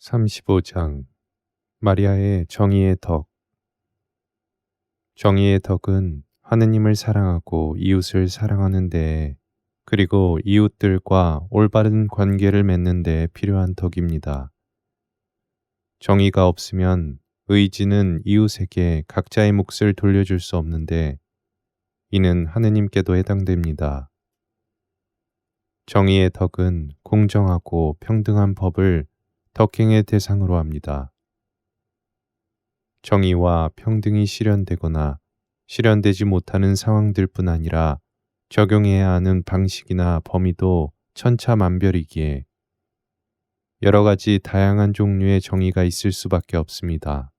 35장 마리아의 정의의 덕. 정의의 덕은 하느님을 사랑하고 이웃을 사랑하는 데에, 그리고 이웃들과 올바른 관계를 맺는 데에 필요한 덕입니다. 정의가 없으면 의지는 이웃에게 각자의 몫을 돌려줄 수 없는데, 이는 하느님께도 해당됩니다. 정의의 덕은 공정하고 평등한 법을 덕행의 대상으로 합니다. 정의와 평등이 실현되거나 실현되지 못하는 상황들뿐 아니라 적용해야 하는 방식이나 범위도 천차만별이기에 여러 가지 다양한 종류의 정의가 있을 수밖에 없습니다.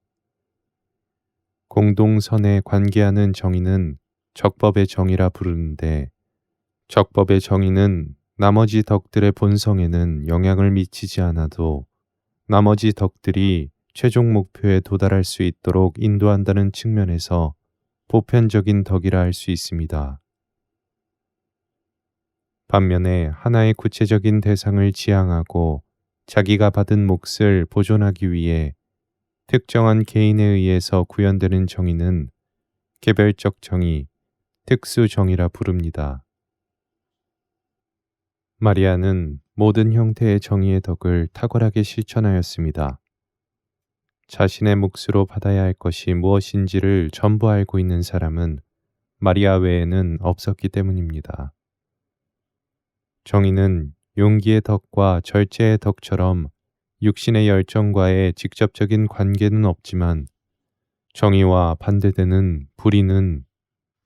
공동선에 관계하는 정의는 적법의 정의라 부르는데, 적법의 정의는 나머지 덕들의 본성에는 영향을 미치지 않아도 나머지 덕들이 최종 목표에 도달할 수 있도록 인도한다는 측면에서 보편적인 덕이라 할 수 있습니다. 반면에 하나의 구체적인 대상을 지향하고 자기가 받은 몫을 보존하기 위해 특정한 개인에 의해서 구현되는 정의는 개별적 정의, 특수 정의라 부릅니다. 마리아는 모든 형태의 정의의 덕을 탁월하게 실천하였습니다. 자신의 몫으로 받아야 할 것이 무엇인지를 전부 알고 있는 사람은 마리아 외에는 없었기 때문입니다. 정의는 용기의 덕과 절제의 덕처럼 육신의 열정과의 직접적인 관계는 없지만, 정의와 반대되는 불의는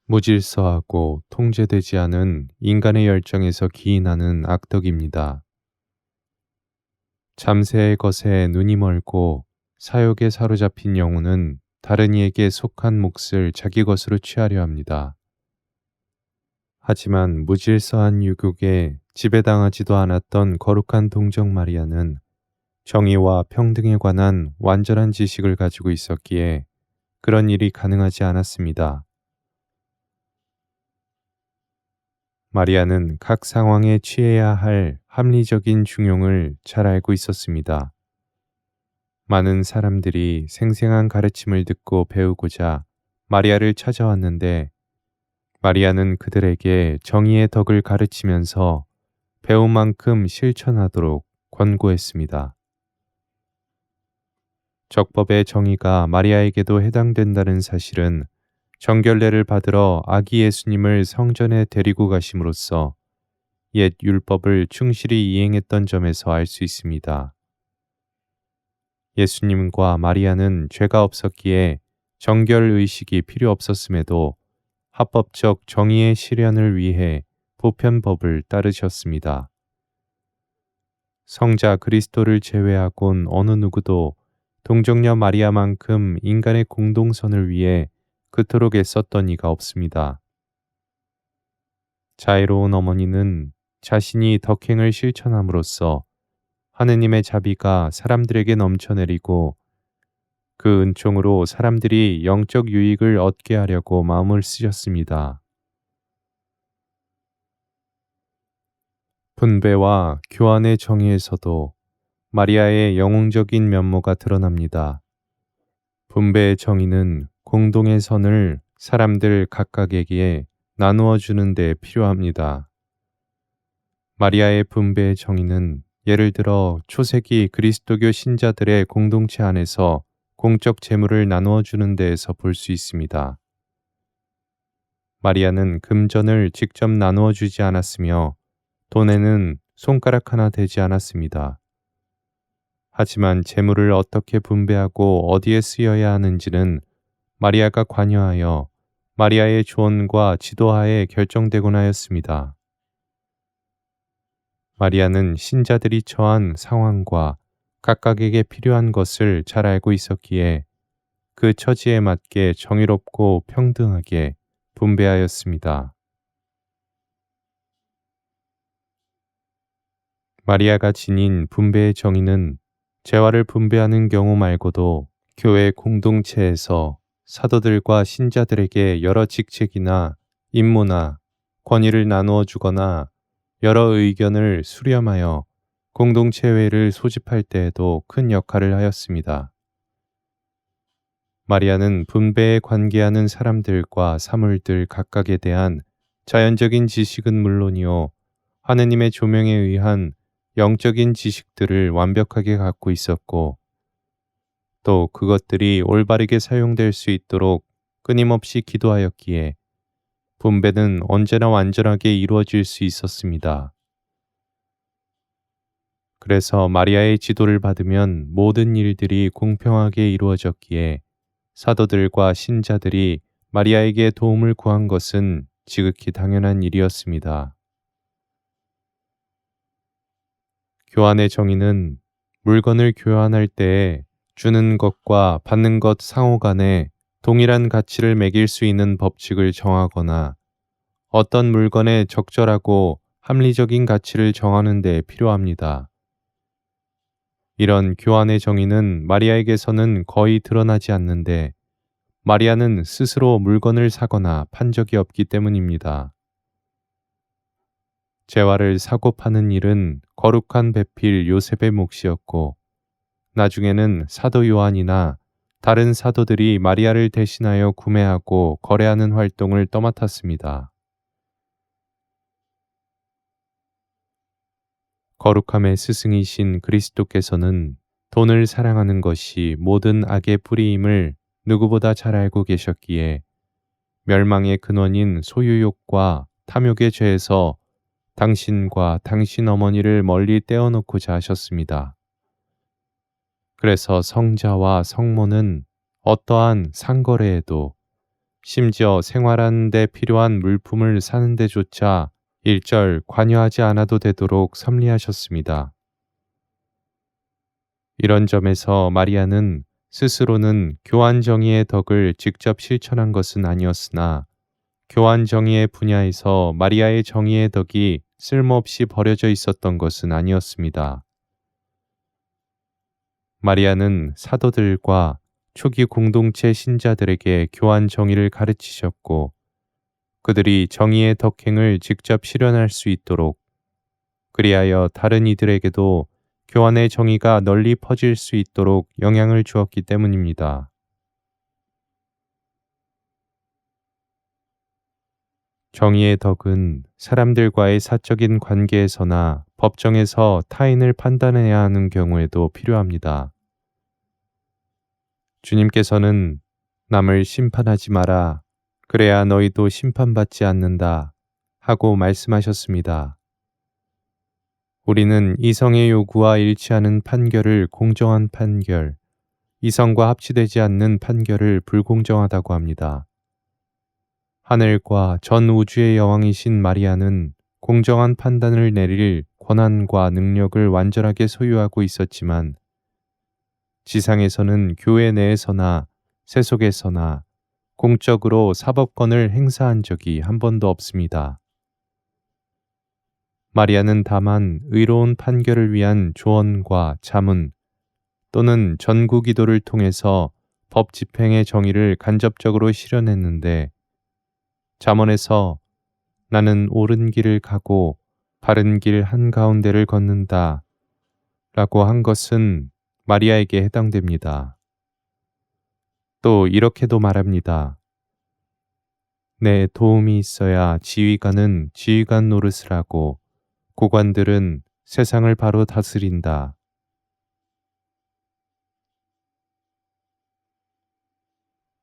무질서하고 통제되지 않은 인간의 열정에서 기인하는 악덕입니다. 잠새의 것에 눈이 멀고 사욕에 사로잡힌 영혼은 다른 이에게 속한 몫을 자기 것으로 취하려 합니다. 하지만 무질서한 유혹에 지배당하지도 않았던 거룩한 동정 마리아는 정의와 평등에 관한 완전한 지식을 가지고 있었기에 그런 일이 가능하지 않았습니다. 마리아는 각 상황에 취해야 할 합리적인 중용을 잘 알고 있었습니다. 많은 사람들이 생생한 가르침을 듣고 배우고자 마리아를 찾아왔는데, 마리아는 그들에게 정의의 덕을 가르치면서 배운 만큼 실천하도록 권고했습니다. 적법의 정의가 마리아에게도 해당된다는 사실은 정결례를 받으러 아기 예수님을 성전에 데리고 가심으로써 옛 율법을 충실히 이행했던 점에서 알 수 있습니다. 예수님과 마리아는 죄가 없었기에 정결 의식이 필요 없었음에도 합법적 정의의 실현을 위해 보편법을 따르셨습니다. 성자 그리스도를 제외하곤 어느 누구도 동정녀 마리아만큼 인간의 공동선을 위해 그토록 애썼던 이가 없습니다. 자애로운 어머니는 자신이 덕행을 실천함으로써 하느님의 자비가 사람들에게 넘쳐내리고 그 은총으로 사람들이 영적 유익을 얻게 하려고 마음을 쓰셨습니다. 분배와 교환의 정의에서도 마리아의 영웅적인 면모가 드러납니다. 분배의 정의는 공동의 선을 사람들 각각에게 나누어 주는 데 필요합니다. 마리아의 분배의 정의는 예를 들어 초세기 그리스도교 신자들의 공동체 안에서 공적 재물을 나누어 주는 데에서 볼 수 있습니다. 마리아는 금전을 직접 나누어 주지 않았으며 돈에는 손가락 하나 대지 않았습니다. 하지만 재물을 어떻게 분배하고 어디에 쓰여야 하는지는 마리아가 관여하여 마리아의 조언과 지도하에 결정되곤 하였습니다. 마리아는 신자들이 처한 상황과 각각에게 필요한 것을 잘 알고 있었기에 그 처지에 맞게 정의롭고 평등하게 분배하였습니다. 마리아가 지닌 분배의 정의는 재화를 분배하는 경우 말고도 교회 공동체에서 사도들과 신자들에게 여러 직책이나 임무나 권위를 나누어 주거나 여러 의견을 수렴하여 공동체 회의를 소집할 때에도 큰 역할을 하였습니다. 마리아는 분배에 관계하는 사람들과 사물들 각각에 대한 자연적인 지식은 물론이요, 하느님의 조명에 의한 영적인 지식들을 완벽하게 갖고 있었고, 또 그것들이 올바르게 사용될 수 있도록 끊임없이 기도하였기에 분배는 언제나 완전하게 이루어질 수 있었습니다. 그래서 마리아의 지도를 받으면 모든 일들이 공평하게 이루어졌기에 사도들과 신자들이 마리아에게 도움을 구한 것은 지극히 당연한 일이었습니다. 교환의 정의는 물건을 교환할 때에 주는 것과 받는 것 상호 간에 동일한 가치를 매길 수 있는 법칙을 정하거나 어떤 물건의 적절하고 합리적인 가치를 정하는 데 필요합니다. 이런 교환의 정의는 마리아에게서는 거의 드러나지 않는데 마리아는 스스로 물건을 사거나 판 적이 없기 때문입니다. 재화를 사고 파는 일은 거룩한 배필 요셉의 몫이었고 나중에는 사도 요한이나 다른 사도들이 마리아를 대신하여 구매하고 거래하는 활동을 떠맡았습니다. 거룩함의 스승이신 그리스도께서는 돈을 사랑하는 것이 모든 악의 뿌리임을 누구보다 잘 알고 계셨기에 멸망의 근원인 소유욕과 탐욕의 죄에서 당신과 당신 어머니를 멀리 떼어놓고자 하셨습니다. 그래서 성자와 성모는 어떠한 상거래에도 심지어 생활하는 데 필요한 물품을 사는 데조차 일절 관여하지 않아도 되도록 섭리하셨습니다. 이런 점에서 마리아는 스스로는 교환 정의의 덕을 직접 실천한 것은 아니었으나 교환 정의의 분야에서 마리아의 정의의 덕이 쓸모없이 버려져 있었던 것은 아니었습니다. 마리아는 사도들과 초기 공동체 신자들에게 교환 정의를 가르치셨고 그들이 정의의 덕행을 직접 실현할 수 있도록 그리하여 다른 이들에게도 교환의 정의가 널리 퍼질 수 있도록 영향을 주었기 때문입니다. 정의의 덕은 사람들과의 사적인 관계에서나 법정에서 타인을 판단해야 하는 경우에도 필요합니다. 주님께서는 남을 심판하지 마라. 그래야 너희도 심판받지 않는다. 하고 말씀하셨습니다. 우리는 이성의 요구와 일치하는 판결을 공정한 판결, 이성과 합치되지 않는 판결을 불공정하다고 합니다. 하늘과 전 우주의 여왕이신 마리아는 공정한 판단을 내릴 권한과 능력을 완전하게 소유하고 있었지만 지상에서는 교회 내에서나 세속에서나 공적으로 사법권을 행사한 적이 한 번도 없습니다. 마리아는 다만 의로운 판결을 위한 조언과 자문 또는 전구 기도를 통해서 법 집행의 정의를 간접적으로 실현했는데 잠언에서 나는 옳은 길을 가고 바른 길 한가운데를 걷는다 라고 한 것은 마리아에게 해당됩니다. 또 이렇게도 말합니다. 내 도움이 있어야 지휘관은 지휘관 노릇을 하고 고관들은 세상을 바로 다스린다.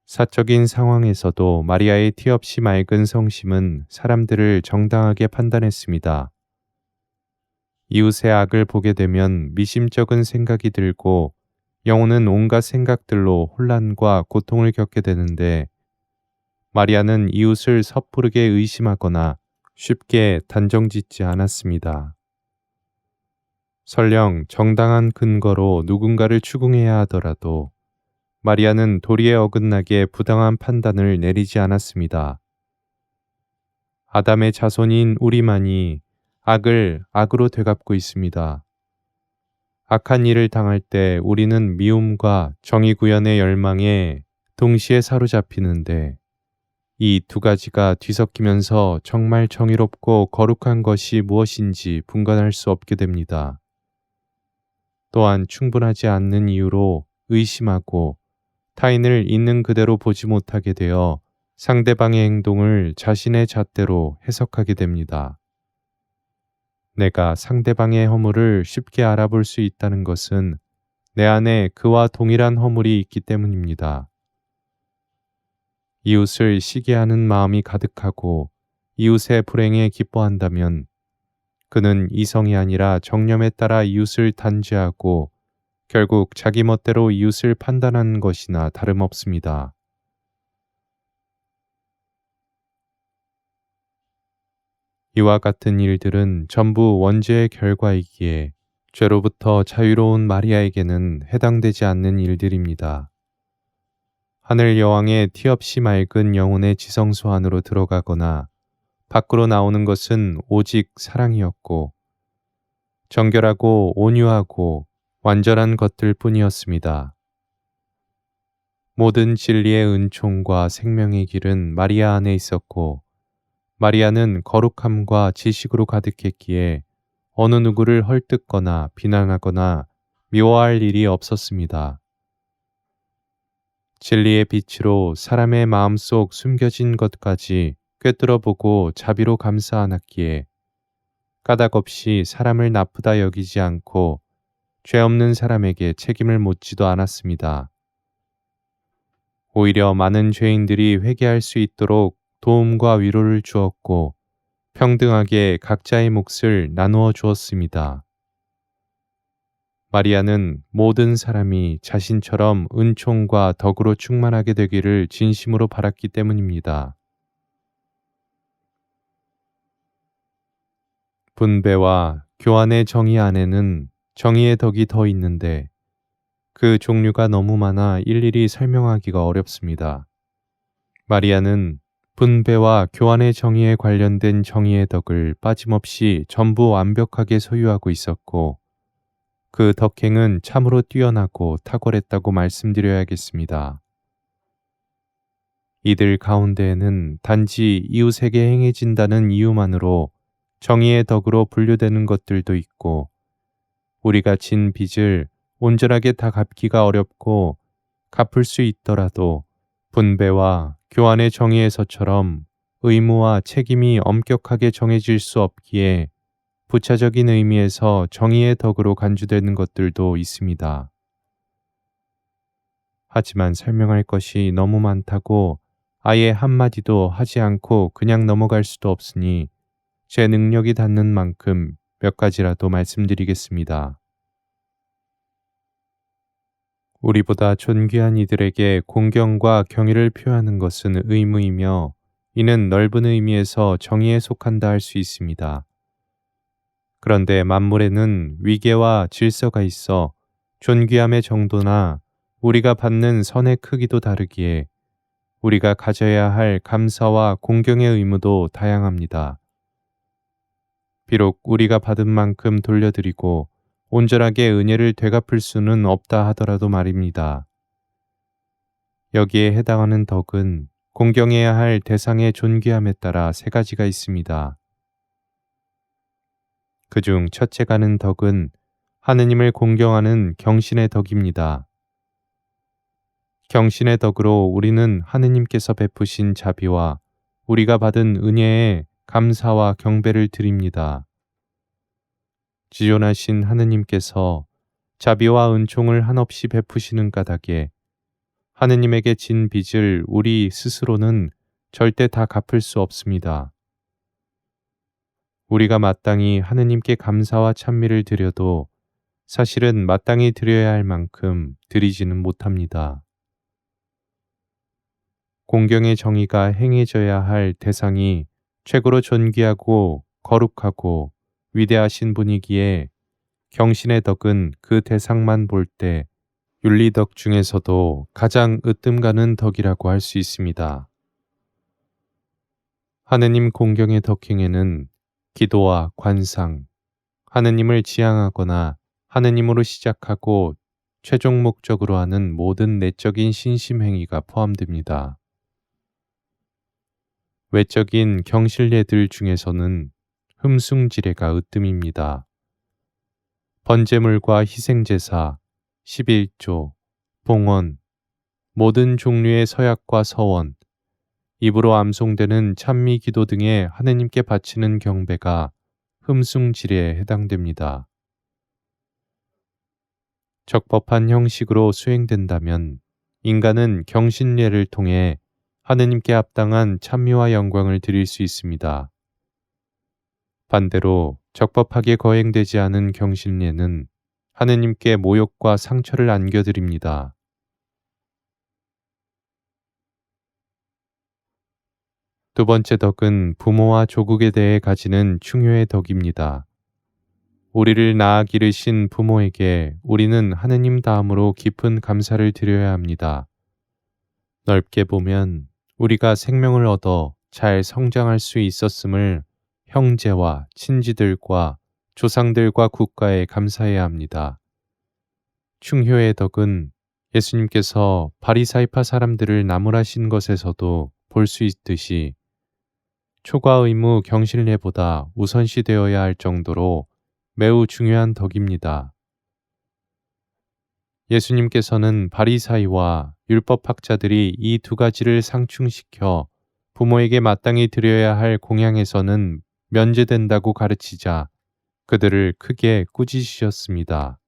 사적인 상황에서도 마리아의 티없이 맑은 성심은 사람들을 정당하게 판단했습니다. 이웃의 악을 보게 되면 미심쩍은 생각이 들고 영혼은 온갖 생각들로 혼란과 고통을 겪게 되는데 마리아는 이웃을 섣부르게 의심하거나 쉽게 단정짓지 않았습니다. 설령 정당한 근거로 누군가를 추궁해야 하더라도 마리아는 도리에 어긋나게 부당한 판단을 내리지 않았습니다. 아담의 자손인 우리만이 악을 악으로 되갚고 있습니다. 악한 일을 당할 때 우리는 미움과 정의 구현의 열망에 동시에 사로잡히는데 이 두 가지가 뒤섞이면서 정말 정의롭고 거룩한 것이 무엇인지 분간할 수 없게 됩니다. 또한 충분하지 않는 이유로 의심하고 타인을 있는 그대로 보지 못하게 되어 상대방의 행동을 자신의 잣대로 해석하게 됩니다. 내가 상대방의 허물을 쉽게 알아볼 수 있다는 것은 내 안에 그와 동일한 허물이 있기 때문입니다. 이웃을 시기하는 마음이 가득하고 이웃의 불행에 기뻐한다면 그는 이성이 아니라 정념에 따라 이웃을 단죄하고 결국 자기 멋대로 이웃을 판단하는 것이나 다름없습니다. 이와 같은 일들은 전부 원죄의 결과이기에 죄로부터 자유로운 마리아에게는 해당되지 않는 일들입니다. 하늘 여왕의 티 없이 맑은 영혼의 지성소 안으로 들어가거나 밖으로 나오는 것은 오직 사랑이었고 정결하고 온유하고 완전한 것들 뿐이었습니다. 모든 진리의 은총과 생명의 길은 마리아 안에 있었고 마리아는 거룩함과 지식으로 가득했기에 어느 누구를 헐뜯거나 비난하거나 미워할 일이 없었습니다. 진리의 빛으로 사람의 마음속 숨겨진 것까지 꿰뚫어 보고 자비로 감싸안았기에 까닭 없이 사람을 나쁘다 여기지 않고 죄 없는 사람에게 책임을 묻지도 않았습니다. 오히려 많은 죄인들이 회개할 수 있도록 도움과 위로를 주었고 평등하게 각자의 몫을 나누어 주었습니다. 마리아는 모든 사람이 자신처럼 은총과 덕으로 충만하게 되기를 진심으로 바랐기 때문입니다. 분배와 교환의 정의 안에는 정의의 덕이 더 있는데 그 종류가 너무 많아 일일이 설명하기가 어렵습니다. 마리아는 분배와 교환의 정의에 관련된 정의의 덕을 빠짐없이 전부 완벽하게 소유하고 있었고 그 덕행은 참으로 뛰어나고 탁월했다고 말씀드려야겠습니다. 이들 가운데에는 단지 이웃에게 행해진다는 이유만으로 정의의 덕으로 분류되는 것들도 있고 우리가 진 빚을 온전하게 다 갚기가 어렵고 갚을 수 있더라도 분배와 교환의 정의에서처럼 의무와 책임이 엄격하게 정해질 수 없기에 부차적인 의미에서 정의의 덕으로 간주되는 것들도 있습니다. 하지만 설명할 것이 너무 많다고 아예 한마디도 하지 않고 그냥 넘어갈 수도 없으니 제 능력이 닿는 만큼 몇 가지라도 말씀드리겠습니다. 우리보다 존귀한 이들에게 공경과 경의를 표하는 것은 의무이며 이는 넓은 의미에서 정의에 속한다 할 수 있습니다. 그런데 만물에는 위계와 질서가 있어 존귀함의 정도나 우리가 받는 선의 크기도 다르기에 우리가 가져야 할 감사와 공경의 의무도 다양합니다. 비록 우리가 받은 만큼 돌려드리고 온전하게 은혜를 되갚을 수는 없다 하더라도 말입니다. 여기에 해당하는 덕은 공경해야 할 대상의 존귀함에 따라 세 가지가 있습니다. 그중 첫째가는 덕은 하느님을 공경하는 경신의 덕입니다. 경신의 덕으로 우리는 하느님께서 베푸신 자비와 우리가 받은 은혜에 감사와 경배를 드립니다. 지존하신 하느님께서 자비와 은총을 한없이 베푸시는 까닭에 하느님에게 진 빚을 우리 스스로는 절대 다 갚을 수 없습니다. 우리가 마땅히 하느님께 감사와 찬미를 드려도 사실은 마땅히 드려야 할 만큼 드리지는 못합니다. 공경의 정의가 행해져야 할 대상이 최고로 존귀하고 거룩하고 위대하신 분이기에 경신의 덕은 그 대상만 볼 때 윤리덕 중에서도 가장 으뜸 가는 덕이라고 할 수 있습니다. 하느님 공경의 덕행에는 기도와 관상, 하느님을 지향하거나 하느님으로 시작하고 최종 목적으로 하는 모든 내적인 신심 행위가 포함됩니다. 외적인 경실례들 중에서는 흠숭지례가 으뜸입니다. 번제물과 희생제사, 11조, 봉헌, 모든 종류의 서약과 서원, 입으로 암송되는 찬미 기도 등의 하느님께 바치는 경배가 흠숭질에 해당됩니다. 적법한 형식으로 수행된다면 인간은 경신례를 통해 하느님께 합당한 찬미와 영광을 드릴 수 있습니다. 반대로 적법하게 거행되지 않은 경신례는 하느님께 모욕과 상처를 안겨드립니다. 두 번째 덕은 부모와 조국에 대해 가지는 충효의 덕입니다. 우리를 낳아 기르신 부모에게 우리는 하느님 다음으로 깊은 감사를 드려야 합니다. 넓게 보면 우리가 생명을 얻어 잘 성장할 수 있었음을 형제와 친지들과 조상들과 국가에 감사해야 합니다. 충효의 덕은 예수님께서 바리사이파 사람들을 나무라신 것에서도 볼 수 있듯이 초과 의무 경실례보다 우선시 되어야 할 정도로 매우 중요한 덕입니다. 예수님께서는 바리사이와 율법학자들이 이 두 가지를 상충시켜 부모에게 마땅히 드려야 할 공양에서는 면제된다고 가르치자 그들을 크게 꾸짖으셨습니다.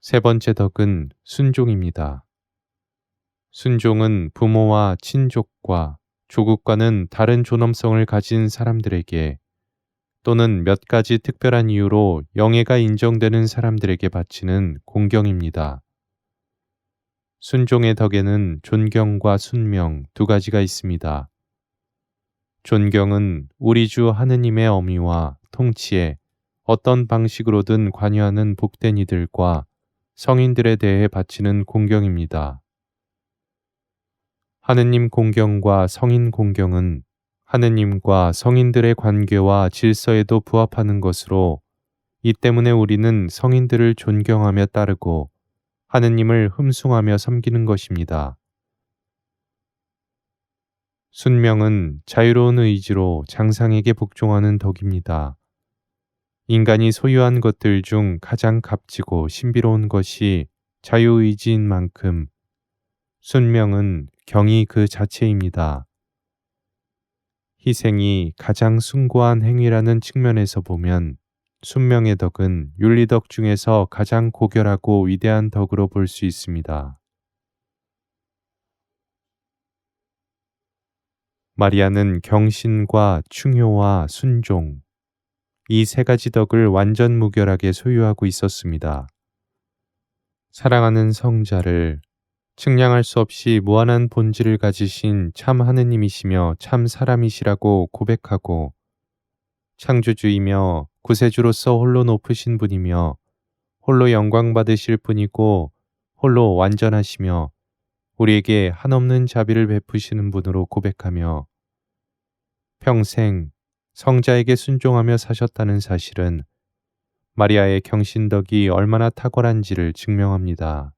세 번째 덕은 순종입니다. 순종은 부모와 친족과 조국과는 다른 존엄성을 가진 사람들에게 또는 몇 가지 특별한 이유로 영예가 인정되는 사람들에게 바치는 공경입니다. 순종의 덕에는 존경과 순명 두 가지가 있습니다. 존경은 우리 주 하느님의 어미와 통치에 어떤 방식으로든 관여하는 복된 이들과 성인들에 대해 바치는 공경입니다. 하느님 공경과 성인 공경은 하느님과 성인들의 관계와 질서에도 부합하는 것으로 이 때문에 우리는 성인들을 존경하며 따르고 하느님을 흠숭하며 섬기는 것입니다. 순명은 자유로운 의지로 장상에게 복종하는 덕입니다. 인간이 소유한 것들 중 가장 값지고 신비로운 것이 자유의지인 만큼 순명은 경이 그 자체입니다. 희생이 가장 숭고한 행위라는 측면에서 보면 순명의 덕은 윤리덕 중에서 가장 고결하고 위대한 덕으로 볼 수 있습니다. 마리아는 경신과 충효와 순종, 이 세 가지 덕을 완전 무결하게 소유하고 있었습니다. 사랑하는 성자를 측량할 수 없이 무한한 본질을 가지신 참 하느님이시며 참 사람이시라고 고백하고 창조주이며 구세주로서 홀로 높으신 분이며 홀로 영광 받으실 분이고 홀로 완전하시며 우리에게 한없는 자비를 베푸시는 분으로 고백하며 평생 성자에게 순종하며 사셨다는 사실은 마리아의 경신덕이 얼마나 탁월한지를 증명합니다.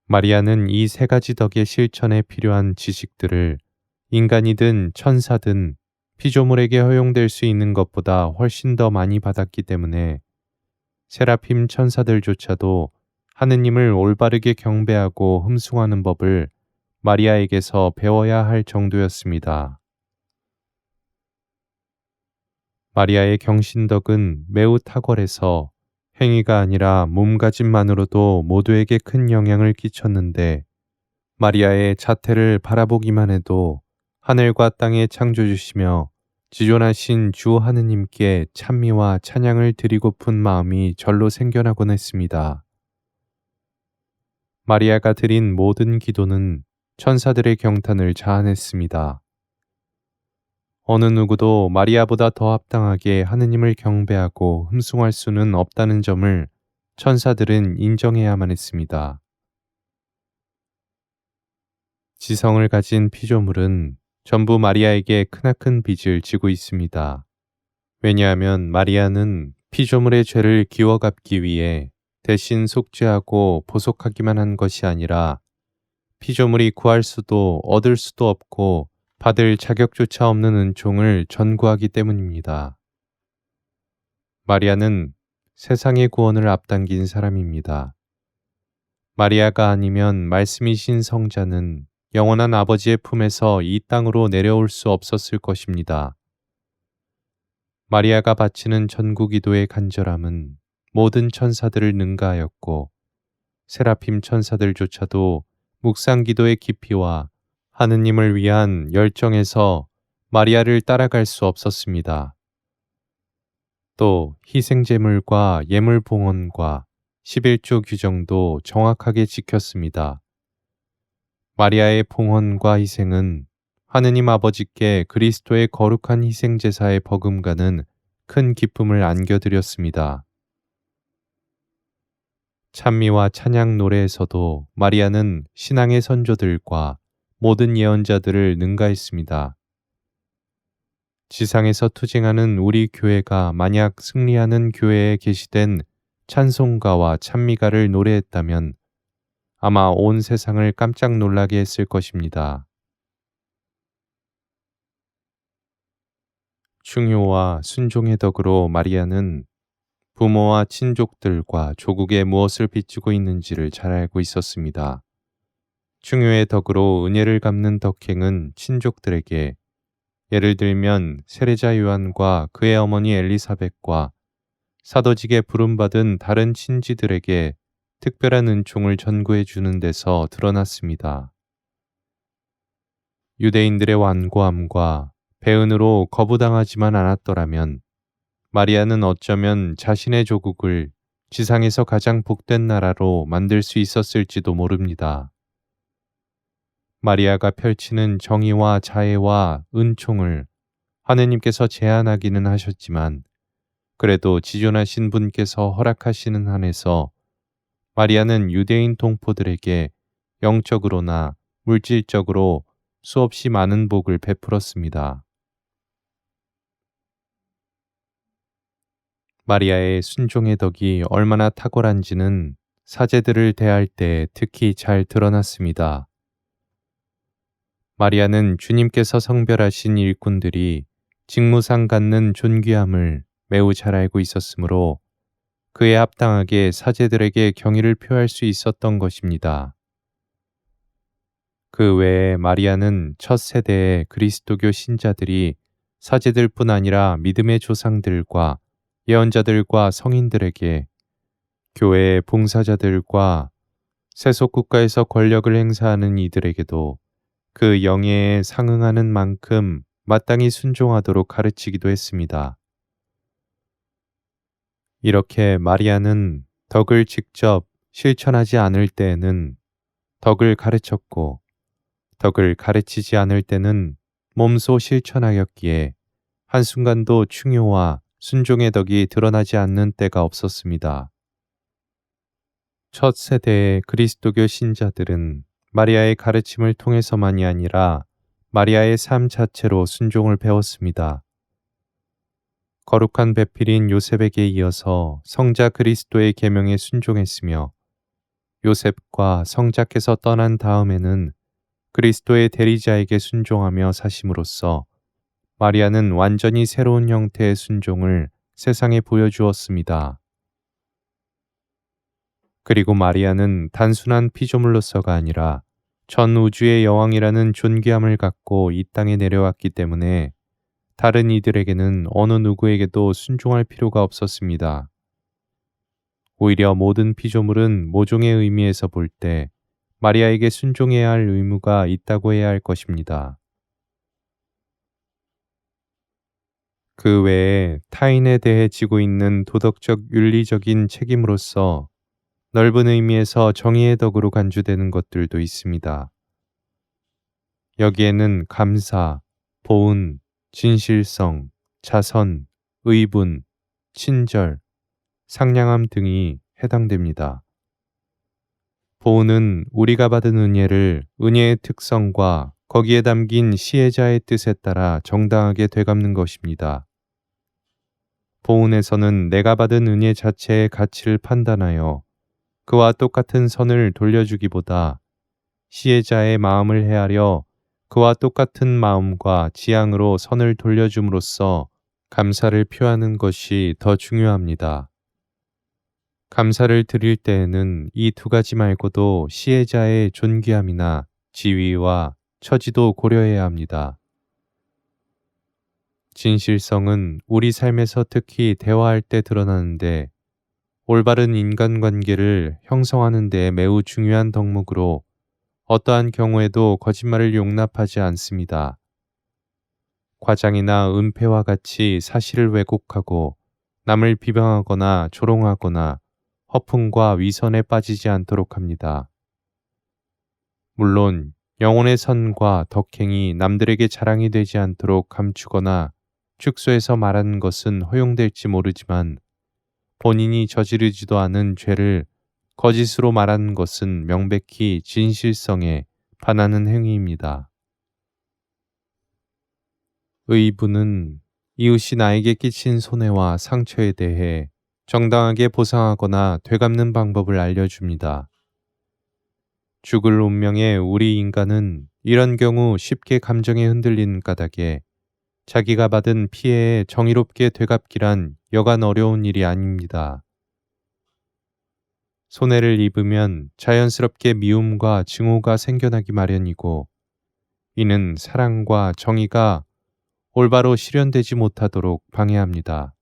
마리아는 이 세 가지 덕의 실천에 필요한 지식들을 인간이든 천사든 피조물에게 허용될 수 있는 것보다 훨씬 더 많이 받았기 때문에 세라핌 천사들조차도 하느님을 올바르게 경배하고 흠숭하는 법을 마리아에게서 배워야 할 정도였습니다. 마리아의 경신덕은 매우 탁월해서 행위가 아니라 몸가짐만으로도 모두에게 큰 영향을 끼쳤는데 마리아의 자태를 바라보기만 해도 하늘과 땅의 창조주시며 지존하신 주 하느님께 찬미와 찬양을 드리고픈 마음이 절로 생겨나곤 했습니다. 마리아가 드린 모든 기도는 천사들의 경탄을 자아냈습니다. 어느 누구도 마리아보다 더 합당하게 하느님을 경배하고 흠숭할 수는 없다는 점을 천사들은 인정해야만 했습니다. 지성을 가진 피조물은 전부 마리아에게 크나큰 빚을 지고 있습니다. 왜냐하면 마리아는 피조물의 죄를 기워 갚기 위해 대신 속죄하고 보속하기만 한 것이 아니라 피조물이 구할 수도 얻을 수도 없고 받을 자격조차 없는 은총을 전구하기 때문입니다. 마리아는 세상의 구원을 앞당긴 사람입니다. 마리아가 아니면 말씀이신 성자는 영원한 아버지의 품에서 이 땅으로 내려올 수 없었을 것입니다. 마리아가 바치는 전구기도의 간절함은 모든 천사들을 능가하였고 세라핌 천사들조차도 묵상기도의 깊이와 하느님을 위한 열정에서 마리아를 따라갈 수 없었습니다. 또 희생제물과 예물봉헌과 11조 규정도 정확하게 지켰습니다. 마리아의 봉헌과 희생은 하느님 아버지께 그리스도의 거룩한 희생제사의 버금가는 큰 기쁨을 안겨드렸습니다. 찬미와 찬양 노래에서도 마리아는 신앙의 선조들과 모든 예언자들을 능가했습니다. 지상에서 투쟁하는 우리 교회가 만약 승리하는 교회에 게시된 찬송가와 찬미가를 노래했다면 아마 온 세상을 깜짝 놀라게 했을 것입니다. 충효와 순종의 덕으로 마리아는 부모와 친족들과 조국에 무엇을 비추고 있는지를 잘 알고 있었습니다. 충효의 덕으로 은혜를 갚는 덕행은 친족들에게, 예를 들면 세례자 요한과 그의 어머니 엘리사벳과 사도직에 부름받은 다른 친지들에게 특별한 은총을 전구해 주는 데서 드러났습니다. 유대인들의 완고함과 배은으로 거부당하지만 않았더라면 마리아는 어쩌면 자신의 조국을 지상에서 가장 복된 나라로 만들 수 있었을지도 모릅니다. 마리아가 펼치는 정의와 자애와 은총을 하느님께서 제한하기는 하셨지만 그래도 지존하신 분께서 허락하시는 한에서 마리아는 유대인 동포들에게 영적으로나 물질적으로 수없이 많은 복을 베풀었습니다. 마리아의 순종의 덕이 얼마나 탁월한지는 사제들을 대할 때 특히 잘 드러났습니다. 마리아는 주님께서 성별하신 일꾼들이 직무상 갖는 존귀함을 매우 잘 알고 있었으므로 그에 합당하게 사제들에게 경의를 표할 수 있었던 것입니다. 그 외에 마리아는 첫 세대의 그리스도교 신자들이 사제들뿐 아니라 믿음의 조상들과 예언자들과 성인들에게, 교회의 봉사자들과 세속 국가에서 권력을 행사하는 이들에게도 그 영예에 상응하는 만큼 마땅히 순종하도록 가르치기도 했습니다. 이렇게 마리아는 덕을 직접 실천하지 않을 때에는 덕을 가르쳤고 덕을 가르치지 않을 때는 몸소 실천하였기에 한순간도 충효와 순종의 덕이 드러나지 않는 때가 없었습니다. 첫 세대의 그리스도교 신자들은 마리아의 가르침을 통해서만이 아니라 마리아의 삶 자체로 순종을 배웠습니다. 거룩한 배필인 요셉에게 이어서 성자 그리스도의 계명에 순종했으며 요셉과 성자께서 떠난 다음에는 그리스도의 대리자에게 순종하며 사심으로써 마리아는 완전히 새로운 형태의 순종을 세상에 보여주었습니다. 그리고 마리아는 단순한 피조물로서가 아니라 전 우주의 여왕이라는 존귀함을 갖고 이 땅에 내려왔기 때문에 다른 이들에게는 어느 누구에게도 순종할 필요가 없었습니다. 오히려 모든 피조물은 모종의 의미에서 볼 때 마리아에게 순종해야 할 의무가 있다고 해야 할 것입니다. 그 외에 타인에 대해 지고 있는 도덕적 윤리적인 책임으로서 넓은 의미에서 정의의 덕으로 간주되는 것들도 있습니다. 여기에는 감사, 보은, 진실성, 자선, 의분, 친절, 상냥함 등이 해당됩니다. 보은은 우리가 받은 은혜를 은혜의 특성과 거기에 담긴 시혜자의 뜻에 따라 정당하게 되갚는 것입니다. 보은에서는 내가 받은 은혜 자체의 가치를 판단하여 그와 똑같은 선을 돌려주기보다 시혜자의 마음을 헤아려 그와 똑같은 마음과 지향으로 선을 돌려줌으로써 감사를 표하는 것이 더 중요합니다. 감사를 드릴 때에는 이 두 가지 말고도 시혜자의 존귀함이나 지위와 처지도 고려해야 합니다. 진실성은 우리 삶에서 특히 대화할 때 드러나는데 올바른 인간관계를 형성하는 데 매우 중요한 덕목으로 어떠한 경우에도 거짓말을 용납하지 않습니다. 과장이나 은폐와 같이 사실을 왜곡하고 남을 비방하거나 조롱하거나 허풍과 위선에 빠지지 않도록 합니다. 물론 영혼의 선과 덕행이 남들에게 자랑이 되지 않도록 감추거나 축소해서 말하는 것은 허용될지 모르지만 본인이 저지르지도 않은 죄를 거짓으로 말하는 것은 명백히 진실성에 반하는 행위입니다. 의부는 이웃이 나에게 끼친 손해와 상처에 대해 정당하게 보상하거나 되갚는 방법을 알려줍니다. 죽을 운명의 우리 인간은 이런 경우 쉽게 감정에 흔들리는 까닭에 자기가 받은 피해에 정의롭게 되갚기란 여간 어려운 일이 아닙니다. 손해를 입으면 자연스럽게 미움과 증오가 생겨나기 마련이고 이는 사랑과 정의가 올바로 실현되지 못하도록 방해합니다.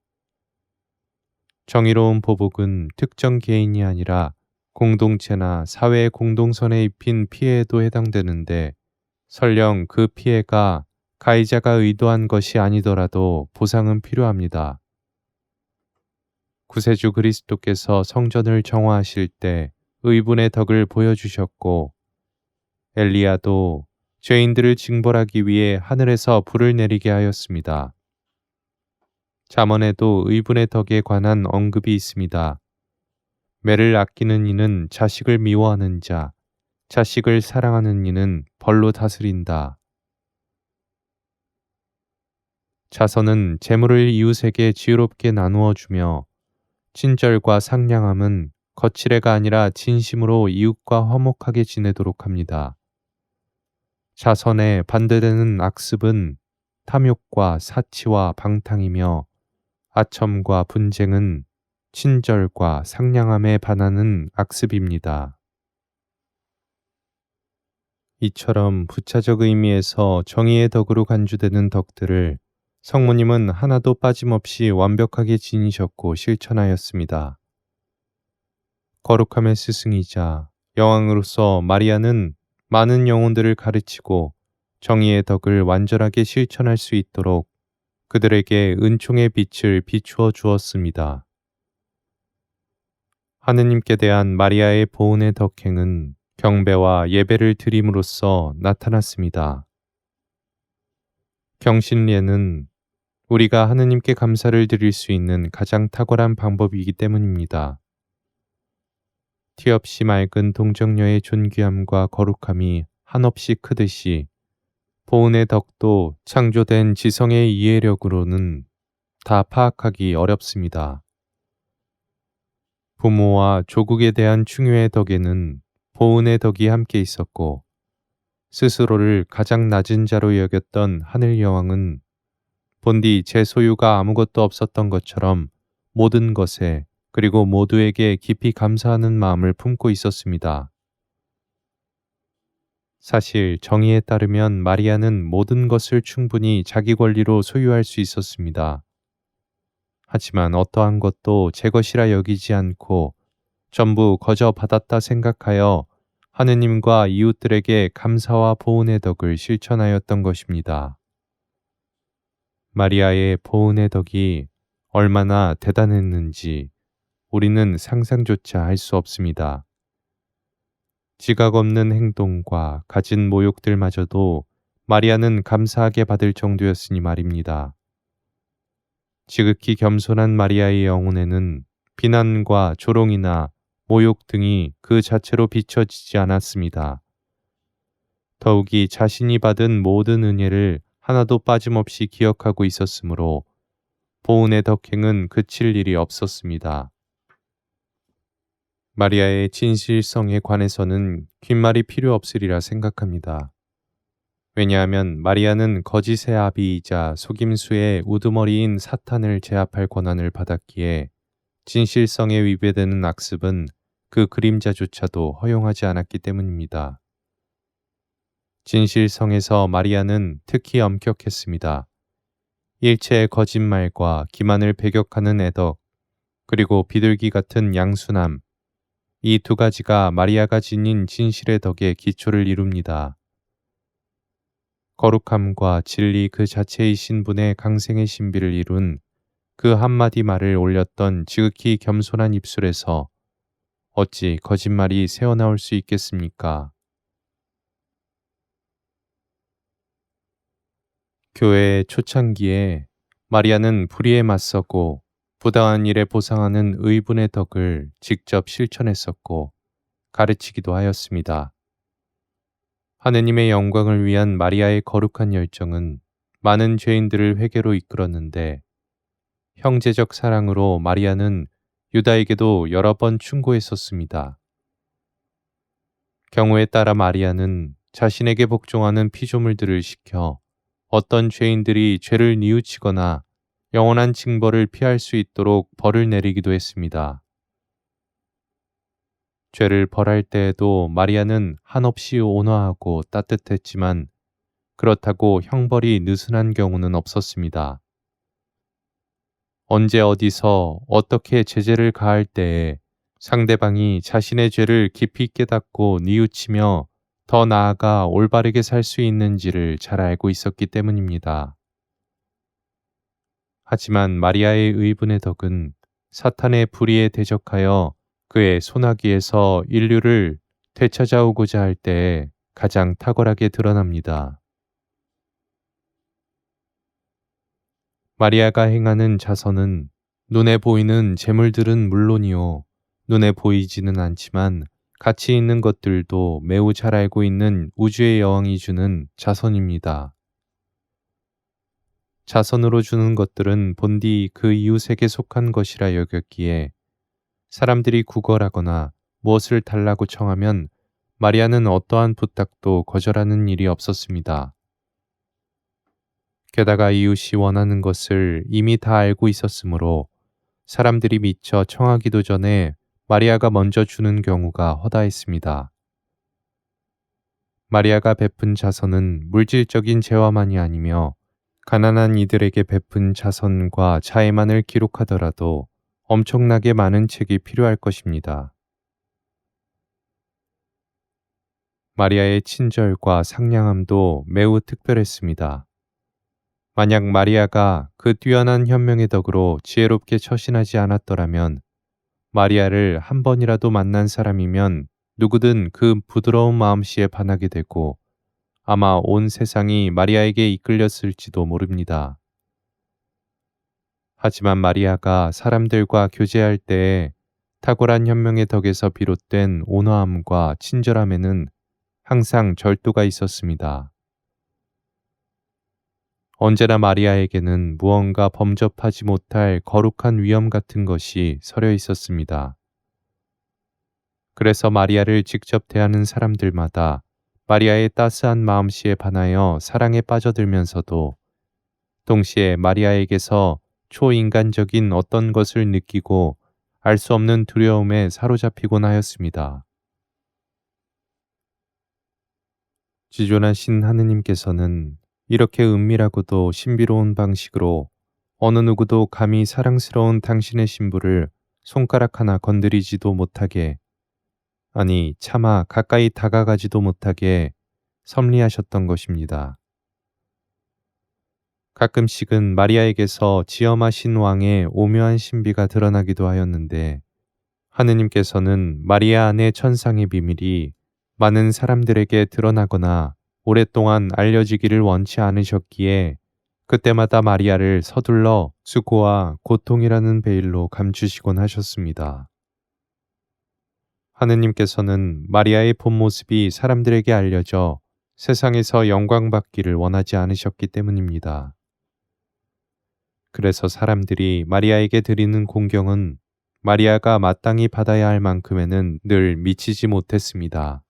정의로운 보복은 특정 개인이 아니라 공동체나 사회의 공동선에 입힌 피해에도 해당되는데 설령 그 피해가 가해자가 의도한 것이 아니더라도 보상은 필요합니다. 구세주 그리스도께서 성전을 정화하실 때 의분의 덕을 보여주셨고 엘리야도 죄인들을 징벌하기 위해 하늘에서 불을 내리게 하였습니다. 잠언에도 의분의 덕에 관한 언급이 있습니다. 매를 아끼는 이는 자식을 미워하는 자, 자식을 사랑하는 이는 벌로 다스린다. 자선은 재물을 이웃에게 지혜롭게 나누어 주며 친절과 상냥함은 거칠애가 아니라 진심으로 이웃과 화목하게 지내도록 합니다. 자선에 반대되는 악습은 탐욕과 사치와 방탕이며 아첨과 분쟁은 친절과 상냥함에 반하는 악습입니다. 이처럼 부차적 의미에서 정의의 덕으로 간주되는 덕들을 성모님은 하나도 빠짐없이 완벽하게 지니셨고 실천하였습니다. 거룩함의 스승이자 여왕으로서 마리아는 많은 영혼들을 가르치고 정의의 덕을 완전하게 실천할 수 있도록 그들에게 은총의 빛을 비추어 주었습니다. 하느님께 대한 마리아의 보은의 덕행은 경배와 예배를 드림으로써 나타났습니다. 경신례는 우리가 하느님께 감사를 드릴 수 있는 가장 탁월한 방법이기 때문입니다. 티 없이 맑은 동정녀의 존귀함과 거룩함이 한없이 크듯이 보은의 덕도 창조된 지성의 이해력으로는 다 파악하기 어렵습니다. 부모와 조국에 대한 충효의 덕에는 보은의 덕이 함께 있었고 스스로를 가장 낮은 자로 여겼던 하늘 여왕은 본디 제 소유가 아무것도 없었던 것처럼 모든 것에 그리고 모두에게 깊이 감사하는 마음을 품고 있었습니다. 사실 정의에 따르면 마리아는 모든 것을 충분히 자기 권리로 소유할 수 있었습니다. 하지만 어떠한 것도 제 것이라 여기지 않고 전부 거저 받았다 생각하여 하느님과 이웃들에게 감사와 보은의 덕을 실천하였던 것입니다. 마리아의 보은의 덕이 얼마나 대단했는지 우리는 상상조차 할 수 없습니다. 지각 없는 행동과 가진 모욕들마저도 마리아는 감사하게 받을 정도였으니 말입니다. 지극히 겸손한 마리아의 영혼에는 비난과 조롱이나 모욕 등이 그 자체로 비춰지지 않았습니다. 더욱이 자신이 받은 모든 은혜를 하나도 빠짐없이 기억하고 있었으므로 보은의 덕행은 그칠 일이 없었습니다. 마리아의 진실성에 관해서는 귓말이 필요 없으리라 생각합니다. 왜냐하면 마리아는 거짓의 아비이자 속임수의 우두머리인 사탄을 제압할 권한을 받았기에 진실성에 위배되는 악습은 그 그림자조차도 허용하지 않았기 때문입니다. 진실성에서 마리아는 특히 엄격했습니다. 일체의 거짓말과 기만을 배격하는 애덕, 그리고 비둘기 같은 양순함, 이 두 가지가 마리아가 지닌 진실의 덕에 기초를 이룹니다. 거룩함과 진리 그 자체이신 분의 강생의 신비를 이룬 그 한마디 말을 올렸던 지극히 겸손한 입술에서 어찌 거짓말이 새어나올 수 있겠습니까? 교회의 초창기에 마리아는 불의에 맞서고 부당한 일에 보상하는 의분의 덕을 직접 실천했었고 가르치기도 하였습니다. 하느님의 영광을 위한 마리아의 거룩한 열정은 많은 죄인들을 회개로 이끌었는데 형제적 사랑으로 마리아는 유다에게도 여러 번 충고했었습니다. 경우에 따라 마리아는 자신에게 복종하는 피조물들을 시켜 어떤 죄인들이 죄를 뉘우치거나 영원한 징벌을 피할 수 있도록 벌을 내리기도 했습니다. 죄를 벌할 때에도 마리아는 한없이 온화하고 따뜻했지만 그렇다고 형벌이 느슨한 경우는 없었습니다. 언제 어디서 어떻게 제재를 가할 때에 상대방이 자신의 죄를 깊이 깨닫고 뉘우치며 더 나아가 올바르게 살 수 있는지를 잘 알고 있었기 때문입니다. 하지만 마리아의 의분의 덕은 사탄의 불의에 대적하여 그의 소나기에서 인류를 되찾아오고자 할 때에 가장 탁월하게 드러납니다. 마리아가 행하는 자선은 눈에 보이는 재물들은 물론이요, 눈에 보이지는 않지만 가치 있는 것들도 매우 잘 알고 있는 우주의 여왕이 주는 자선입니다. 자선으로 주는 것들은 본디 그 이웃에게 속한 것이라 여겼기에 사람들이 구걸하거나 무엇을 달라고 청하면 마리아는 어떠한 부탁도 거절하는 일이 없었습니다. 게다가 이웃이 원하는 것을 이미 다 알고 있었으므로 사람들이 미처 청하기도 전에 마리아가 먼저 주는 경우가 허다했습니다. 마리아가 베푼 자선은 물질적인 재화만이 아니며 가난한 이들에게 베푼 자선과 자애만을 기록하더라도 엄청나게 많은 책이 필요할 것입니다. 마리아의 친절과 상냥함도 매우 특별했습니다. 만약 마리아가 그 뛰어난 현명의 덕으로 지혜롭게 처신하지 않았더라면 마리아를 한 번이라도 만난 사람이면 누구든 그 부드러운 마음씨에 반하게 되고 아마 온 세상이 마리아에게 이끌렸을지도 모릅니다. 하지만 마리아가 사람들과 교제할 때에 탁월한 현명의 덕에서 비롯된 온화함과 친절함에는 항상 절도가 있었습니다. 언제나 마리아에게는 무언가 범접하지 못할 거룩한 위엄 같은 것이 서려 있었습니다. 그래서 마리아를 직접 대하는 사람들마다 마리아의 따스한 마음씨에 반하여 사랑에 빠져들면서도 동시에 마리아에게서 초인간적인 어떤 것을 느끼고 알 수 없는 두려움에 사로잡히곤 하였습니다. 지존하신 하느님께서는 이렇게 은밀하고도 신비로운 방식으로 어느 누구도 감히 사랑스러운 당신의 신부를 손가락 하나 건드리지도 못하게, 아니 차마 가까이 다가가지도 못하게 섭리하셨던 것입니다. 가끔씩은 마리아에게서 지엄하신 왕의 오묘한 신비가 드러나기도 하였는데 하느님께서는 마리아 안의 천상의 비밀이 많은 사람들에게 드러나거나 오랫동안 알려지기를 원치 않으셨기에 그때마다 마리아를 서둘러 수고와 고통이라는 베일로 감추시곤 하셨습니다. 하느님께서는 마리아의 본 모습이 사람들에게 알려져 세상에서 영광받기를 원하지 않으셨기 때문입니다. 그래서 사람들이 마리아에게 드리는 공경은 마리아가 마땅히 받아야 할 만큼에는 늘 미치지 못했습니다.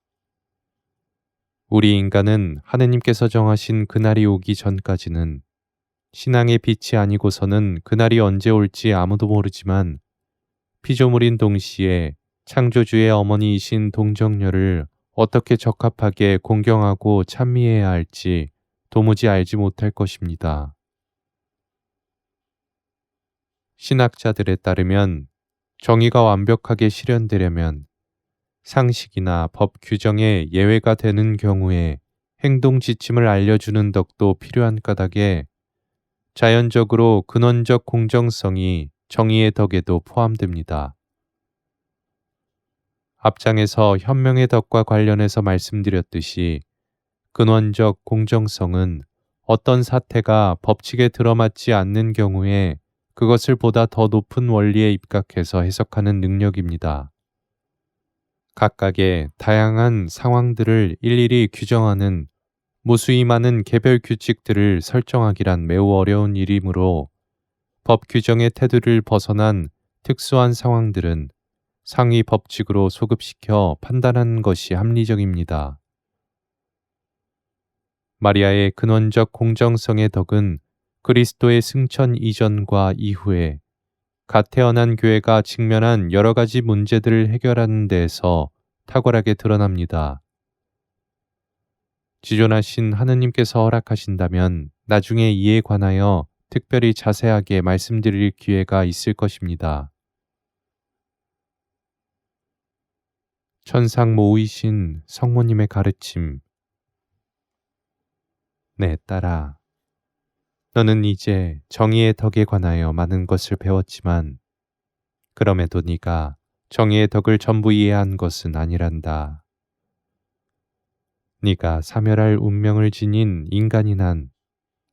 우리 인간은 하느님께서 정하신 그날이 오기 전까지는 신앙의 빛이 아니고서는 그날이 언제 올지 아무도 모르지만 피조물인 동시에 창조주의 어머니이신 동정녀를 어떻게 적합하게 공경하고 찬미해야 할지 도무지 알지 못할 것입니다. 신학자들에 따르면 정의가 완벽하게 실현되려면 상식이나 법 규정에 예외가 되는 경우에 행동 지침을 알려주는 덕도 필요한 까닭에 자연적으로 근원적 공정성이 정의의 덕에도 포함됩니다. 앞장에서 현명의 덕과 관련해서 말씀드렸듯이 근원적 공정성은 어떤 사태가 법칙에 들어맞지 않는 경우에 그것을 보다 더 높은 원리에 입각해서 해석하는 능력입니다. 각각의 다양한 상황들을 일일이 규정하는 무수히 많은 개별 규칙들을 설정하기란 매우 어려운 일이므로 법 규정의 테두리를 벗어난 특수한 상황들은 상위 법칙으로 소급시켜 판단하는 것이 합리적입니다. 마리아의 근원적 공정성의 덕은 그리스도의 승천 이전과 이후에 갓 태어난 교회가 직면한 여러 가지 문제들을 해결하는 데에서 탁월하게 드러납니다. 지존하신 하느님께서 허락하신다면 나중에 이에 관하여 특별히 자세하게 말씀드릴 기회가 있을 것입니다. 천상 모이신 성모님의 가르침. 내 딸아, 너는 이제 정의의 덕에 관하여 많은 것을 배웠지만 그럼에도 네가 정의의 덕을 전부 이해한 것은 아니란다. 네가 사멸할 운명을 지닌 인간이 난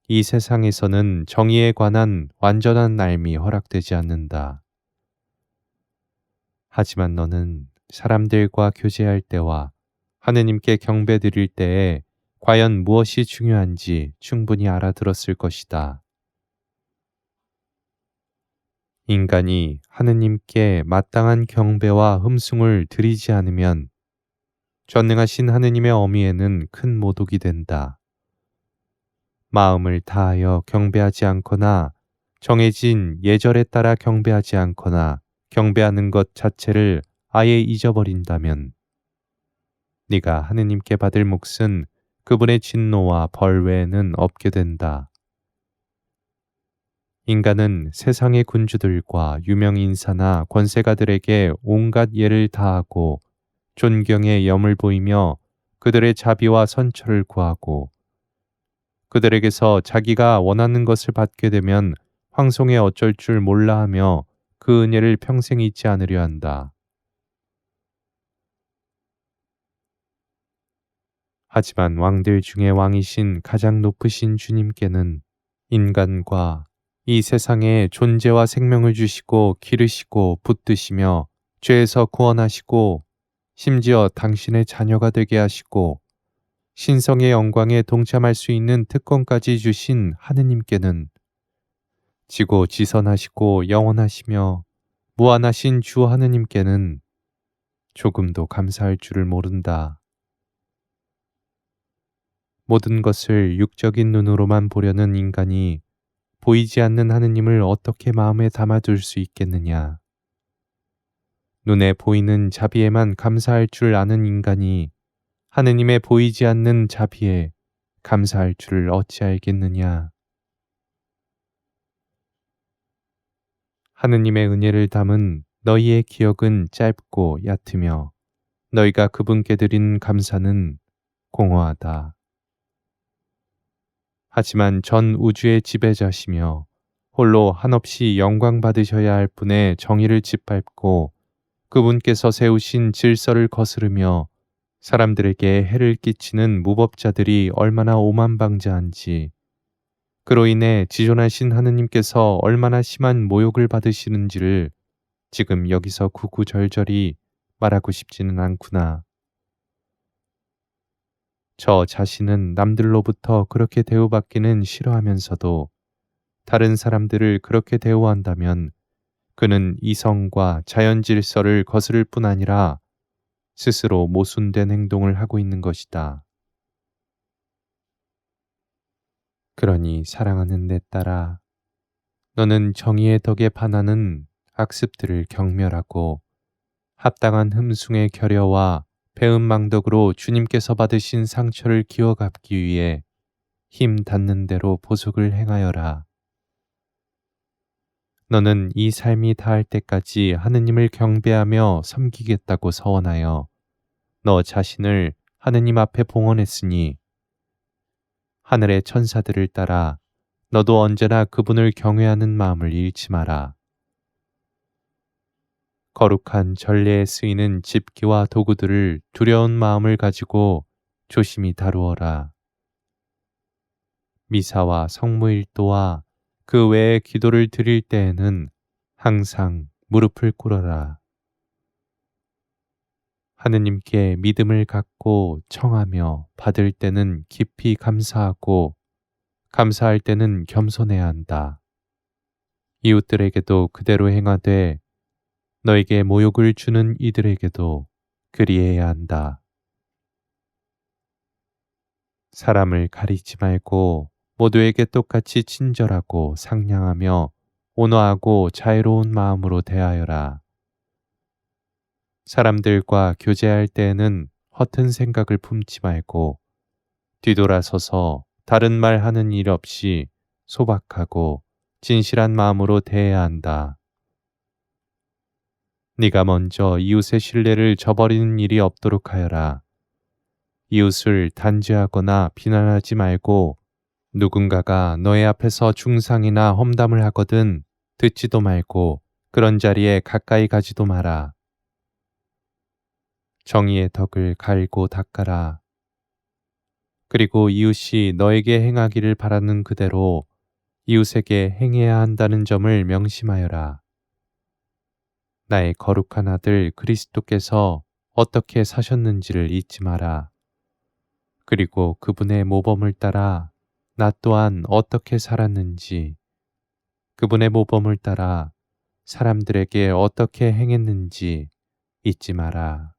이 세상에서는 정의에 관한 완전한 알미 허락되지 않는다. 하지만 너는 사람들과 교제할 때와 하느님께 경배드릴 때에 과연 무엇이 중요한지 충분히 알아들었을 것이다. 인간이 하느님께 마땅한 경배와 흠숭을 드리지 않으면 전능하신 하느님의 어미에는 큰 모독이 된다. 마음을 다하여 경배하지 않거나 정해진 예절에 따라 경배하지 않거나 경배하는 것 자체를 아예 잊어버린다면 네가 하느님께 받을 몫은 그분의 진노와 벌 외에는 없게 된다. 인간은 세상의 군주들과 유명 인사나 권세가들에게 온갖 예를 다하고 존경의 염을 보이며 그들의 자비와 선처를 구하고 그들에게서 자기가 원하는 것을 받게 되면 황송해 어쩔 줄 몰라 하며 그 은혜를 평생 잊지 않으려 한다. 하지만 왕들 중에 왕이신 가장 높으신 주님께는 인간과 이 세상에 존재와 생명을 주시고 기르시고 붙드시며 죄에서 구원하시고 심지어 당신의 자녀가 되게 하시고 신성의 영광에 동참할 수 있는 특권까지 주신 하느님께는 지고 지선하시고 영원하시며 무한하신 주 하느님께는 조금도 감사할 줄을 모른다. 모든 것을 육적인 눈으로만 보려는 인간이 보이지 않는 하느님을 어떻게 마음에 담아둘 수 있겠느냐. 눈에 보이는 자비에만 감사할 줄 아는 인간이 하느님의 보이지 않는 자비에 감사할 줄을 어찌 알겠느냐. 하느님의 은혜를 담은 너희의 기억은 짧고 얕으며 너희가 그분께 드린 감사는 공허하다. 하지만 전 우주의 지배자시며 홀로 한없이 영광 받으셔야 할 분의 정의를 짓밟고 그분께서 세우신 질서를 거스르며 사람들에게 해를 끼치는 무법자들이 얼마나 오만방자한지, 그로 인해 지존하신 하느님께서 얼마나 심한 모욕을 받으시는지를 지금 여기서 구구절절히 말하고 싶지는 않구나. 저 자신은 남들로부터 그렇게 대우받기는 싫어하면서도 다른 사람들을 그렇게 대우한다면 그는 이성과 자연 질서를 거스를 뿐 아니라 스스로 모순된 행동을 하고 있는 것이다. 그러니 사랑하는 내 딸아, 너는 정의의 덕에 반하는 악습들을 경멸하고 합당한 흠숭의 결여와 배은망덕으로 주님께서 받으신 상처를 기어 갚기 위해 힘 닿는 대로 보속을 행하여라. 너는 이 삶이 다할 때까지 하느님을 경배하며 섬기겠다고 서원하여 너 자신을 하느님 앞에 봉헌했으니 하늘의 천사들을 따라 너도 언제나 그분을 경외하는 마음을 잃지 마라. 거룩한 전례에 쓰이는 집기와 도구들을 두려운 마음을 가지고 조심히 다루어라. 미사와 성무일도와 그 외의 기도를 드릴 때에는 항상 무릎을 꿇어라. 하느님께 믿음을 갖고 청하며 받을 때는 깊이 감사하고 감사할 때는 겸손해야 한다. 이웃들에게도 그대로 행하되 너에게 모욕을 주는 이들에게도 그리해야 한다. 사람을 가리지 말고 모두에게 똑같이 친절하고 상냥하며 온화하고 자애로운 마음으로 대하여라. 사람들과 교제할 때에는 허튼 생각을 품지 말고 뒤돌아서서 다른 말 하는 일 없이 소박하고 진실한 마음으로 대해야 한다. 네가 먼저 이웃의 신뢰를 저버리는 일이 없도록 하여라. 이웃을 단죄하거나 비난하지 말고 누군가가 너의 앞에서 중상이나 험담을 하거든 듣지도 말고 그런 자리에 가까이 가지도 마라. 정의의 덕을 갈고 닦아라. 그리고 이웃이 너에게 행하기를 바라는 그대로 이웃에게 행해야 한다는 점을 명심하여라. 나의 거룩한 아들 그리스도께서 어떻게 사셨는지를 잊지 마라. 그리고 그분의 모범을 따라 나 또한 어떻게 살았는지, 그분의 모범을 따라 사람들에게 어떻게 행했는지 잊지 마라.